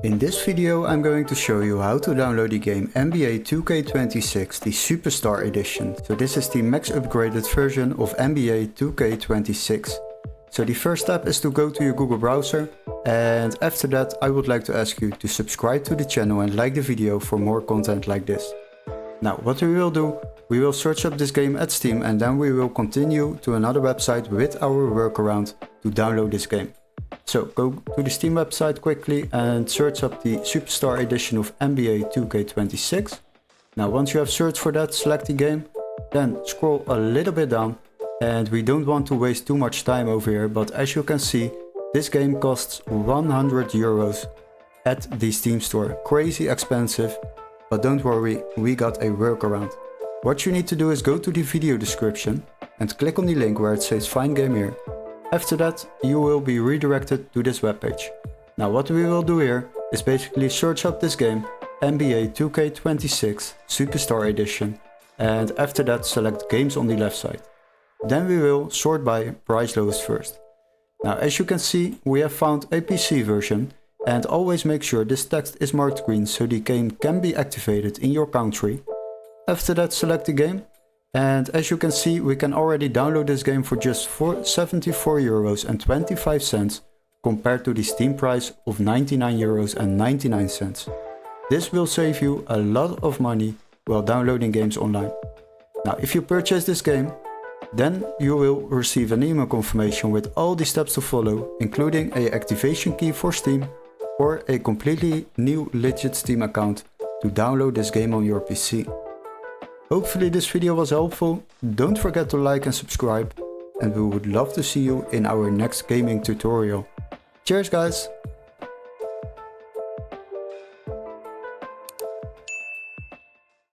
In this video I'm going to show you how to download the game NBA 2K26, the Superstar Edition. So this is the max upgraded version of NBA 2K26. So the first step is to go to your Google browser, and after that I would like to ask you to subscribe to the channel and like the video for more content like this. Now what we will do, we will search up this game at Steam and then we will continue to another website with our workaround to download this game. So go to the Steam website quickly and search up the Superstar Edition of NBA 2K26. Now once you have searched for that, select the game, then scroll a little bit down, and we don't want to waste too much time over here, but as you can see, this game costs 100 euros at the Steam store. Crazy expensive, but don't worry, we got a workaround. What you need to do is go to the video description and click on the link where it says find game here. After that, you will be redirected to this webpage. Now what we will do here is basically search up this game, NBA 2K26 Superstar Edition, and after that select games on the left side. Then we will sort by price lowest first. Now as you can see, we have found a PC version, and always make sure this text is marked green so the game can be activated in your country. After that select the game. And as you can see, we can already download this game for just 74 euros and 25 cents compared to the Steam price of 99 euros and 99 cents. This will save you a lot of money while downloading games online. Now if you purchase this game, then you will receive an email confirmation with all the steps to follow, including a activation key for Steam or a completely new legit Steam account to download this game on your PC. Hopefully this video was helpful. Don't forget to like and subscribe, and we would love to see you in our next gaming tutorial. Cheers guys!